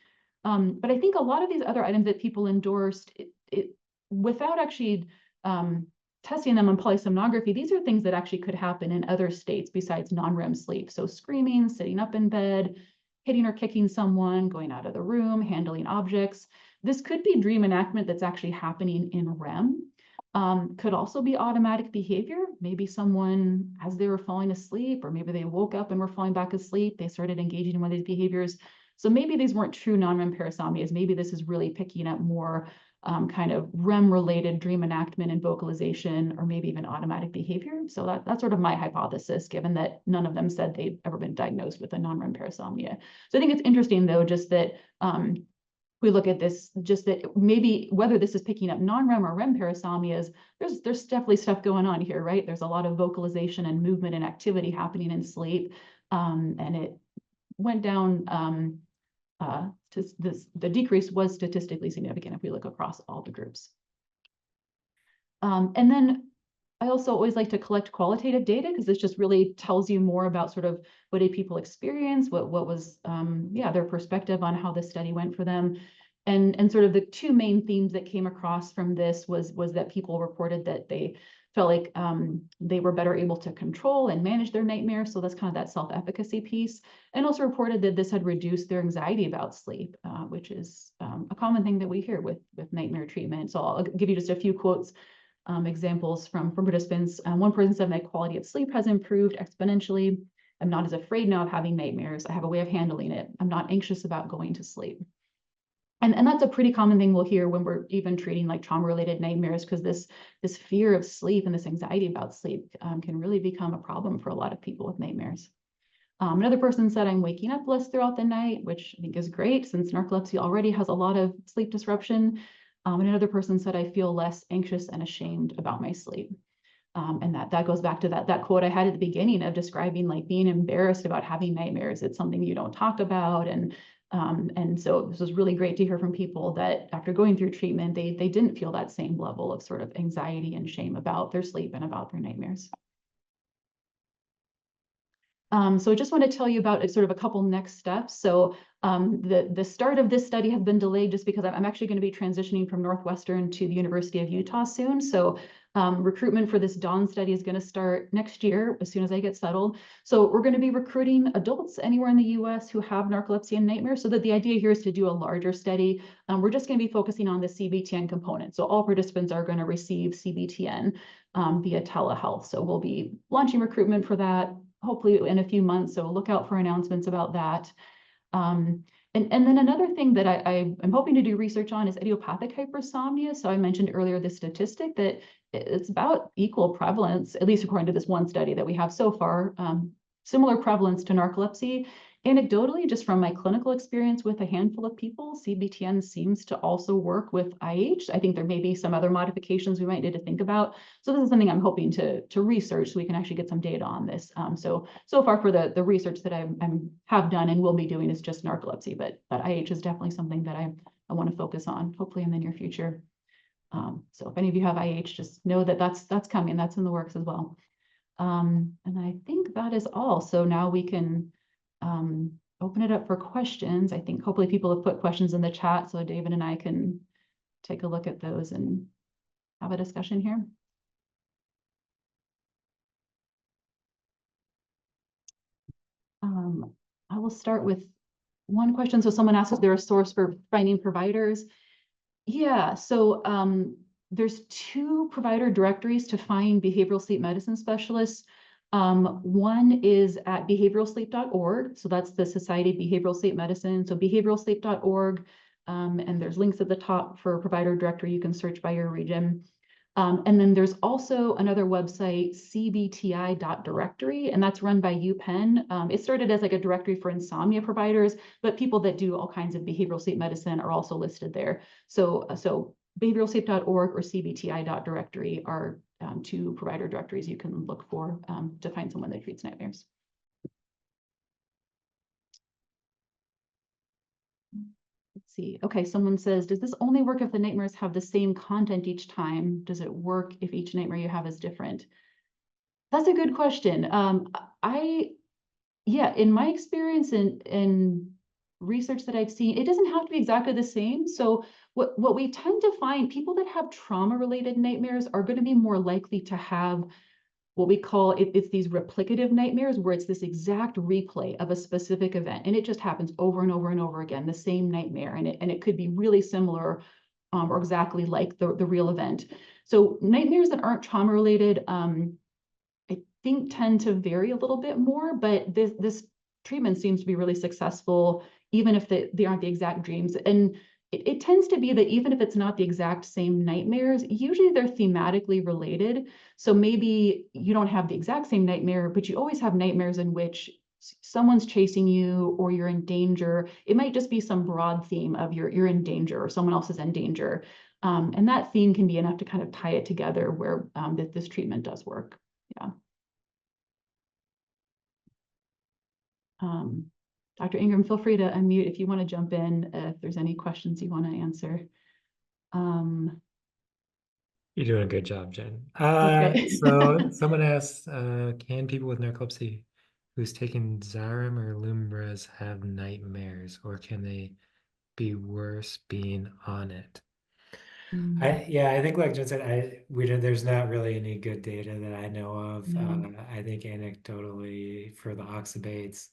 But I think a lot of these other items that people endorsed, without actually testing them on polysomnography, these are things that actually could happen in other states besides non-REM sleep. So screaming, sitting up in bed, hitting or kicking someone, going out of the room, handling objects. This could be dream enactment that's actually happening in REM. Could also be automatic behavior. Maybe someone, as they were falling asleep, or maybe they woke up and were falling back asleep, they started engaging in one of these behaviors. So maybe these weren't true non-REM parasomnias. Maybe this is really picking up more kind of REM-related dream enactment and vocalization, or maybe even automatic behavior. So that's sort of my hypothesis, given that none of them said they've ever been diagnosed with a non-REM parasomnia. So I think it's interesting, though, just that we look at this, just that maybe whether this is picking up non-REM or REM parasomnias, there's definitely stuff going on here, right? There's a lot of vocalization and movement and activity happening in sleep, and it went down. The decrease was statistically significant if we look across all the groups. And then I also always like to collect qualitative data, because this just really tells you more about sort of what did people experience, what was their perspective on how the study went for them. And sort of the 2 main themes that came across from this was that people reported that they felt like they were better able to control and manage their nightmares. So that's kind of that self-efficacy piece. And also reported that this had reduced their anxiety about sleep, which is a common thing that we hear with nightmare treatment. So I'll give you just a few quotes, examples from participants. One person said, "My quality of sleep has improved exponentially. I'm not as afraid now of having nightmares. I have a way of handling it. I'm not anxious about going to sleep." And that's a pretty common thing we'll hear when we're even treating like trauma-related nightmares, because this fear of sleep and this anxiety about sleep can really become a problem for a lot of people with nightmares. Another person said, "I'm waking up less throughout the night," which I think is great since narcolepsy already has a lot of sleep disruption. And another person said, "I feel less anxious and ashamed about my sleep." And that goes back to that quote I had at the beginning of describing like being embarrassed about having nightmares. It's something you don't talk about. And so this was really great to hear from people that after going through treatment, they didn't feel that same level of sort of anxiety and shame about their sleep and about their nightmares. So I just want to tell you about sort of a couple next steps. So the start of this study has been delayed just because I'm actually going to be transitioning from Northwestern to the University of Utah soon. So recruitment for this Dawn study is going to start next year as soon as I get settled. So we're going to be recruiting adults anywhere in the US who have narcolepsy and nightmares. So that the idea here is to do a larger study. We're just going to be focusing on the CBTN component. So all participants are going to receive CBTN via telehealth. So we'll be launching recruitment for that hopefully in a few months. So look out for announcements about that. And And then another thing that I'm hoping to do research on is idiopathic hypersomnia. So I mentioned earlier the statistic that it's about equal prevalence, at least according to this one study that we have so far, similar prevalence to narcolepsy. Anecdotally, just from my clinical experience with a handful of people, CBTN seems to also work with IH. I think there may be some other modifications we might need to think about. So this is something I'm hoping to research so we can actually get some data on this. So far for the research that I have done and will be doing is just narcolepsy, but IH is definitely something that I want to focus on, hopefully in the near future. So if any of you have IH, just know that that's coming, that's in the works as well. And I think that is all. So now we can open it up for questions. I think hopefully people have put questions in the chat, so David and I can take a look at those and have a discussion here. I will start with one question. So someone asked, is there a source for finding providers? Yeah, so there's 2 provider directories to find behavioral sleep medicine specialists. One is at behavioralsleep.org. So that's the Society of Behavioral Sleep Medicine. So behavioralsleep.org. And there's links at the top for provider directory. You can search by your region. And then there's also another website, cbti.directory, and that's run by UPenn. It started as like a directory for insomnia providers, but people that do all kinds of behavioral sleep medicine are also listed there. So behavioralsleep.org or cbti.directory are 2 provider directories you can look for to find someone that treats nightmares. Let's see. Okay, someone says, does this only work if the nightmares have the same content each time? Does it work if each nightmare you have is different? That's a good question. Yeah, in my experience and research that I've seen, it doesn't have to be exactly the same. So what we tend to find, people that have trauma-related nightmares are going to be more likely to have what we call it's these replicative nightmares, where it's this exact replay of a specific event, and it just happens over and over and over again, the same nightmare, and it could be really similar or exactly like the real event. So nightmares that aren't trauma related, I think tend to vary a little bit more, but this treatment seems to be really successful, even if they aren't the exact dreams. And it tends to be that even if it's not the exact same nightmares, usually they're thematically related. So maybe you don't have the exact same nightmare, but you always have nightmares in which someone's chasing you or you're in danger. It might just be some broad theme of you're in danger or someone else is in danger. And that theme can be enough to kind of tie it together where this treatment does work. Yeah. Dr. Ingram, feel free to unmute if you want to jump in, if there's any questions you want to answer. You're doing a good job, Jen. Okay. So someone asked, can people with narcolepsy who's taking Xyrem or Lumryz have nightmares, or can they be worse being on it? I think like Jen said, there's not really any good data that I know of. No. I think anecdotally for the oxybates,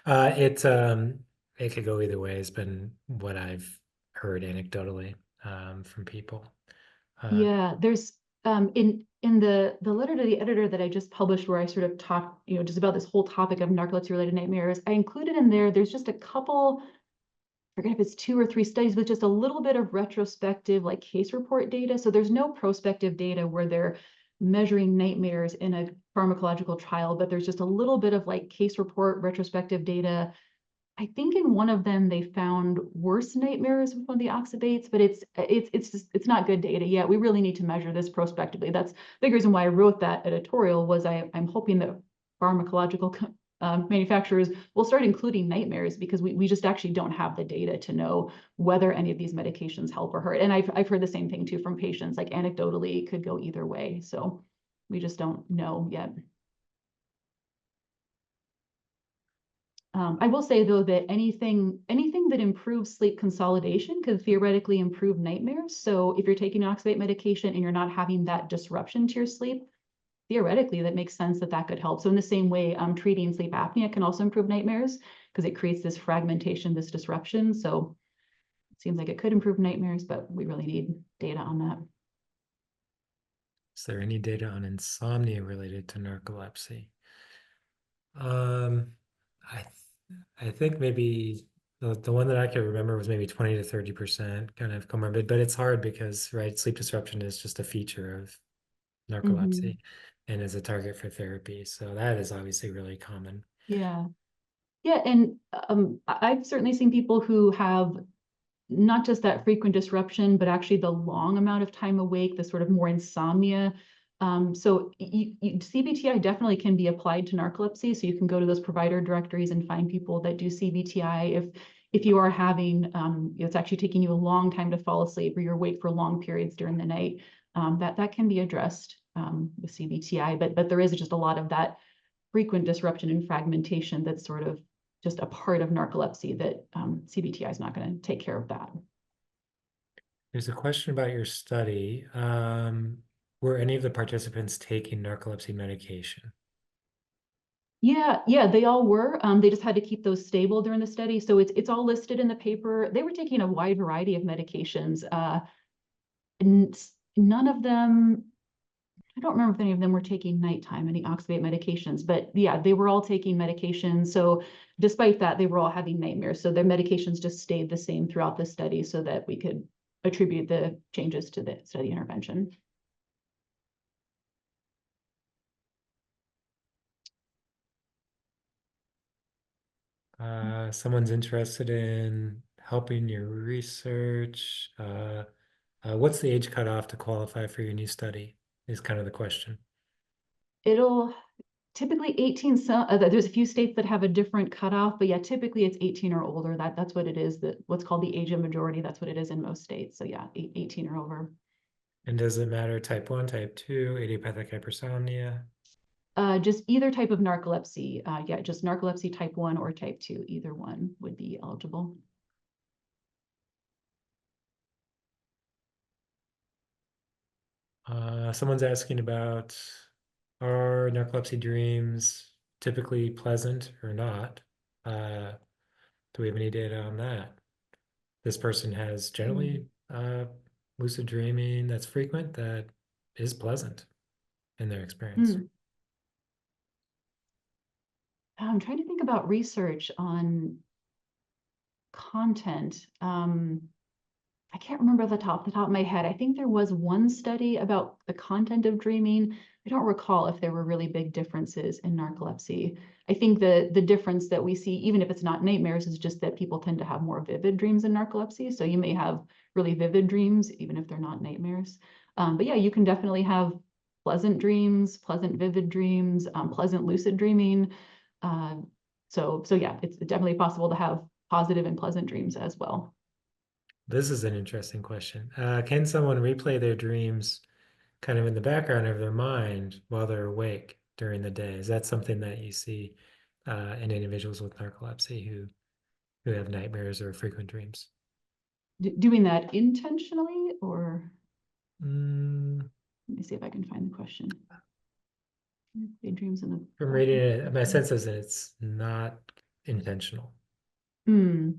it could go either way. It's been what I've heard anecdotally from people. Yeah, there's in the letter to the editor that I just published, where I sort of talked, just about this whole topic of narcolepsy related nightmares, I included in there's just a couple, I forget if it's 2 or 3 studies with just a little bit of retrospective like case report data. So there's no prospective data where they're measuring nightmares in a pharmacological trial, but there's just a little bit of like case report retrospective data. I think in one of them they found worse nightmares with one of the oxybates, but it's not good data yet. We really need to measure this prospectively. That's the reason why I wrote that editorial, was I'm hoping that pharmacological manufacturers will start including nightmares, because we just actually don't have the data to know whether any of these medications help or hurt. And I've heard the same thing too from patients, like anecdotally it could go either way. So we just don't know yet. I will say though that anything that improves sleep consolidation could theoretically improve nightmares. So if you're taking oxybate medication and you're not having that disruption to your sleep, theoretically that makes sense that could help. So in the same way, treating sleep apnea can also improve nightmares, because it creates this fragmentation, this disruption. So it seems like it could improve nightmares, but we really need data on that. Is there any data on insomnia related to narcolepsy? I think maybe The one that I could remember was maybe 20 to 30% kind of comorbid, but it's hard because, right, sleep disruption is just a feature of Hmm. narcolepsy and is a target for therapy. So that is obviously really common. Yeah. Yeah. And I've certainly seen people who have not just that frequent disruption, but actually the long amount of time awake, the sort of more insomnia. So CBTI definitely can be applied to narcolepsy. So you can go to those provider directories and find people that do CBTI. If you are having, it's actually taking you a long time to fall asleep, or you're awake for long periods during the night, that can be addressed with CBTI. But there is just a lot of that frequent disruption and fragmentation that's sort of just a part of narcolepsy that CBTI is not going to take care of that. There's a question about your study. Were any of the participants taking narcolepsy medication? Yeah, they all were. They just had to keep those stable during the study. So it's all listed in the paper. They were taking a wide variety of medications. And none of them, I don't remember if any of them were taking nighttime, any oxybate medications, but yeah, they were all taking medications. So despite that, they were all having nightmares. So their medications just stayed the same throughout the study so that we could attribute the changes to the study intervention. Someone's interested in helping your research. What's the age cutoff to qualify for your new study is kind of the question. It'll typically 18, there's a few states that have a different cutoff, but yeah, typically it's 18 or older. That's what it is, that what's called the age of majority. That's what it is in most states. So yeah, 18 or over. And does it matter type 1, type 2, idiopathic hypersomnia? Just either type of narcolepsy. Yeah, just narcolepsy type 1 or type 2, either one would be eligible. Someone's asking about, are narcolepsy dreams typically pleasant or not? Uh, do we have any data on that? This person has Mm. generally lucid dreaming that's frequent, that is pleasant in their experience. Mm. I'm trying to think about research on content. I can't remember the top of my head. I think there was one study about the content of dreaming. I don't recall if there were really big differences in narcolepsy. I think the difference that we see, even if it's not nightmares, is just that people tend to have more vivid dreams in narcolepsy. So you may have really vivid dreams, even if they're not nightmares. But yeah, you can definitely have pleasant dreams, pleasant vivid dreams, pleasant lucid dreaming. Uh, so yeah, it's definitely possible to have positive and pleasant dreams as well. This is an interesting question. Can someone replay their dreams kind of in the background of their mind while they're awake during the day? Is that something that you see in individuals with narcolepsy who have nightmares or frequent dreams? Doing that intentionally, or Mm, let me see if I can find the question. Daydreams in the from back. reading it, my sense is that it's not intentional. Hmm.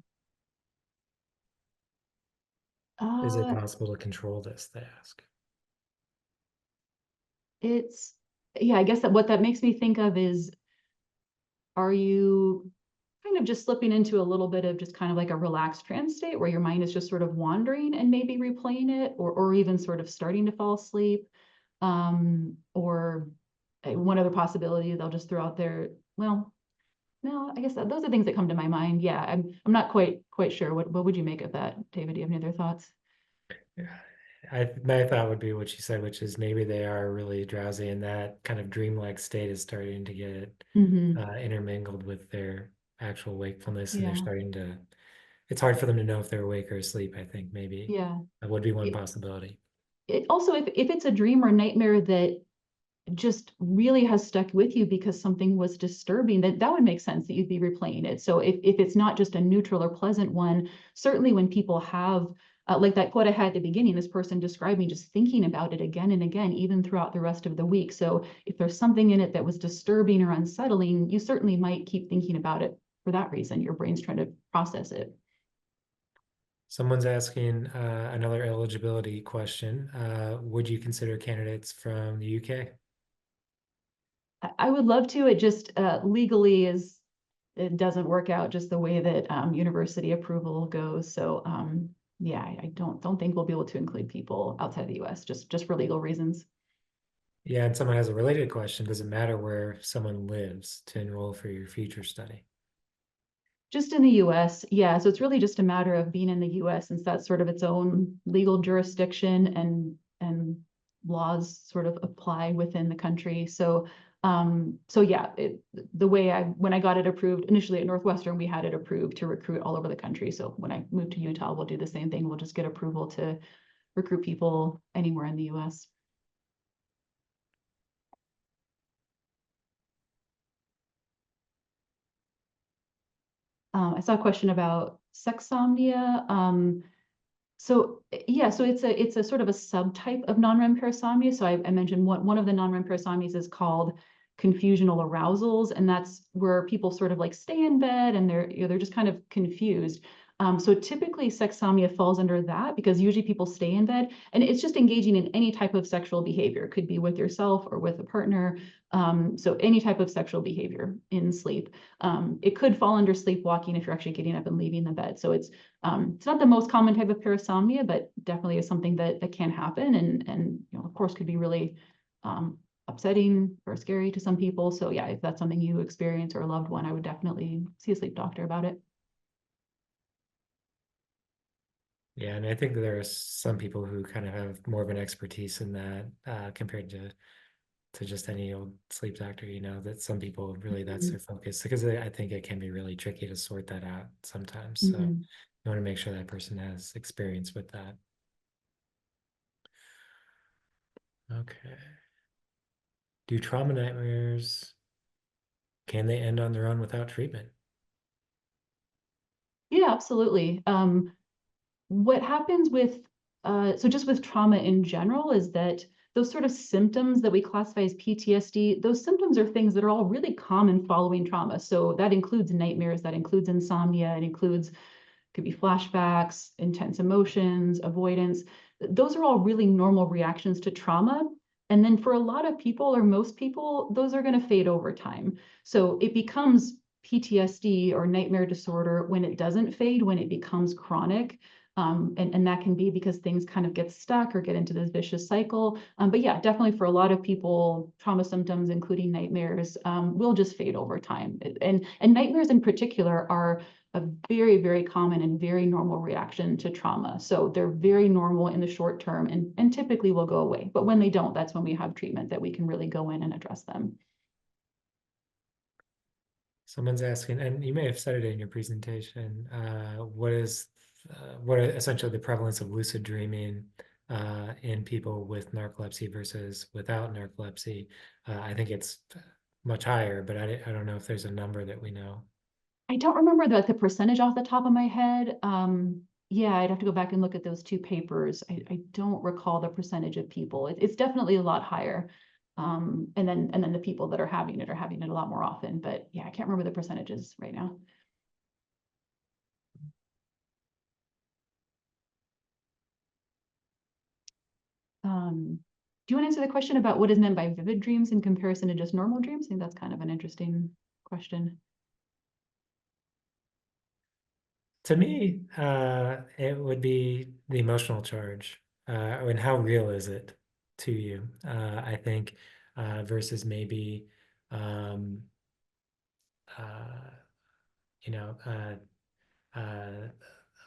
Is it Uh, possible to control this, they ask. it's yeah, I guess that what that makes me think of is, are you kind of just slipping into a little bit of just kind of like a relaxed trance state where your mind is just sort of wandering and maybe replaying it, or even sort of starting to fall asleep? Or one other possibility they'll just throw out there, well, no, I guess those are things that come to my mind. Yeah, I'm not quite sure. What would you make of that, David? Do you have any other thoughts? My thought would be what she said, which is maybe they are really drowsy and that kind of dreamlike state is starting to get Hmm. intermingled with their actual wakefulness, and they're Yeah, starting to, it's hard for them to know if they're awake or asleep, I think maybe yeah. that would be one It, possibility. also, if it's a dream or nightmare that just really has stuck with you because something was disturbing, that would make sense that you'd be replaying it. So if it's not just a neutral or pleasant one, certainly when people have like that quote I had at the beginning, this person described me just thinking about it again and again, even throughout the rest of the week. So if there's something in it that was disturbing or unsettling, you certainly might keep thinking about it for that reason. Your brain's trying to process it. Someone's asking another eligibility question. Would you consider candidates from the UK? I would love to. It just legally is it doesn't work out just the way that university approval goes. So yeah, I don't think we'll be able to include people outside of the US just for legal reasons. Yeah, and someone has a related question. Does it matter where someone lives to enroll for your future study? Just in the US, yeah. So it's really just a matter of being in the US, since that's sort of its own legal jurisdiction and laws sort of apply within the country. So so yeah, the way when I got it approved initially at Northwestern, we had it approved to recruit all over the country. So when I moved to Utah, we'll do the same thing. We'll just get approval to recruit people anywhere in the US. I saw a question about sexsomnia. So yeah, so it's a sort of a subtype of non-REM parasomnia. So I mentioned one of the non-REM parasomnias is called confusional arousals, and that's where people sort of like stay in bed and they're just kind of confused. So typically sexsomnia falls under that because usually people stay in bed and it's just engaging in any type of sexual behavior. It could be with yourself or with a partner. So any type of sexual behavior in sleep. It could fall under sleepwalking if you're actually getting up and leaving the bed. So it's not the most common type of parasomnia, but definitely is something that can happen and you know, of course, could be really upsetting or scary to some people. So yeah, if that's something you experience or a loved one, I would definitely see a sleep doctor about it. Yeah, and I think that there are some people who kind of have more of an expertise in that compared to just any old sleep doctor, that some people really that's their focus because I think it can be really tricky to sort that out sometimes. So Mm-hmm. you want to make sure that person has experience with that. Okay. Do trauma nightmares, can they end on their own without treatment? Yeah, absolutely. What happens with so just with trauma in general is that those sort of symptoms that we classify as PTSD, those symptoms are things that are all really common following trauma. So that includes nightmares, that includes insomnia, it includes could be flashbacks, intense emotions, avoidance. Those are all really normal reactions to trauma. And then for a lot of people or most people, those are going to fade over time. So it becomes PTSD or nightmare disorder when it doesn't fade, when it becomes chronic. And that can be because things kind of get stuck or get into this vicious cycle. But yeah, definitely for a lot of people, trauma symptoms, including nightmares, will just fade over time. And nightmares in particular are a very, very common and very normal reaction to trauma. So they're very normal in the short term and typically will go away. But when they don't, that's when we have treatment that we can really go in and address them. Someone's asking, and you may have said it in your presentation, what are essentially the prevalence of lucid dreaming in people with narcolepsy versus without narcolepsy? I think it's much higher, but I don't know if there's a number that we know. I don't remember the percentage off the top of my head. Yeah, I'd have to go back and look at those two papers. I don't recall the percentage of people. It's definitely a lot higher. And then the people that are having it a lot more often. But yeah, I can't remember the percentages right now. Do you want to answer the question about what is meant by vivid dreams in comparison to just normal dreams? I think that's kind of an interesting question. To me, it would be the emotional charge, and how real is it to you? I think versus maybe um, uh, you know,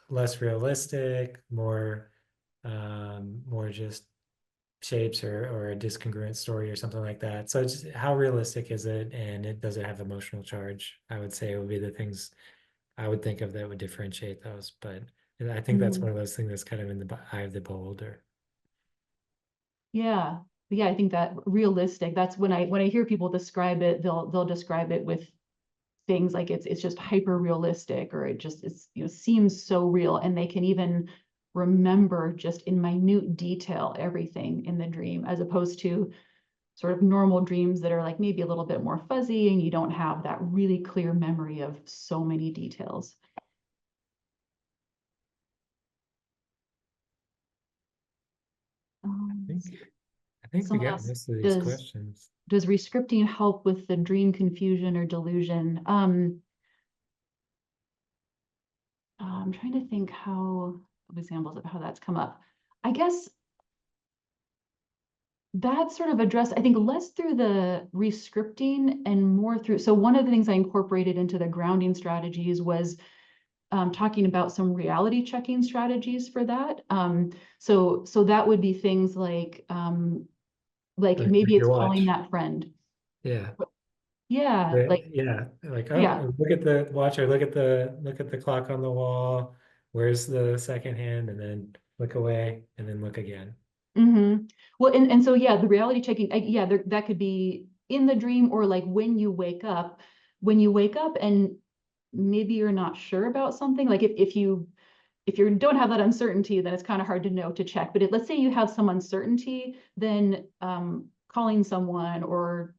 less realistic, more just shapes or a discongruent story or something like that. So it's how realistic is it, and does it have emotional charge? I would say it would be the things I would think of that would differentiate those. But I think that's one Mm. of those things that's kind of in the eye of the beholder. Yeah. Yeah, I think that realistic, that's when I hear people describe it, they'll describe it with things like it's just hyper realistic or it's seems so real and they can even remember just in minute detail everything in the dream as opposed to sort of normal dreams that are like maybe a little bit more fuzzy and you don't have that really clear memory of so many details. I Um, think I think we Someone got else, most of these does questions. does rescripting help with the dream confusion or delusion? I'm trying to think how examples of how that's come up. I guess that sort of addressed, I think, less through the rescripting and more through. So one of the things I incorporated into the grounding strategies was talking about some reality checking strategies for that. So that would be things like Like maybe your it's calling watch. that friend. Yeah. Yeah, like Yeah. Like, yeah. oh, look at the watch or look at the clock on the wall. Where's the second hand? And then look away and then look again. Well, and so yeah, the reality checking, yeah, that could be in the dream or like when you wake up and maybe you're not sure about something. Like if you don't have that uncertainty, then it's kind of hard to know to check. But let's say you have some uncertainty, then calling someone or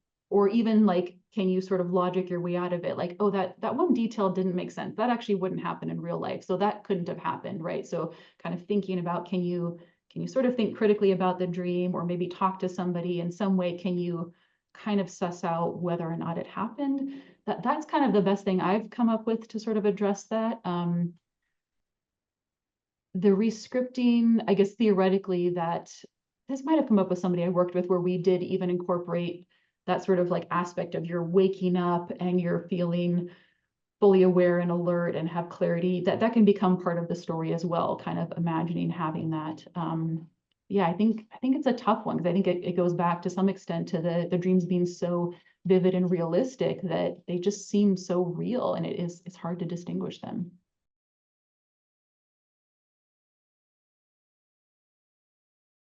even like, can you sort of logic your way out of it? Like, oh, that one detail didn't make sense. That actually wouldn't happen in real life. So that couldn't have happened, right? So kind of thinking about, can you sort of think critically about the dream or maybe talk to somebody in some way? Can you kind of suss out whether or not it happened? That's kind of the best thing I've come up with to sort of address that. The rescripting, I guess theoretically that this might have come up with somebody I worked with where we did even incorporate that sort of like aspect of you're waking up and you're feeling fully aware and alert and have clarity, that can become part of the story as well, kind of imagining having that. Yeah, I think it's a tough one because I think it goes back to some extent to the dreams being so vivid and realistic that they just seem so real and it's hard to distinguish them.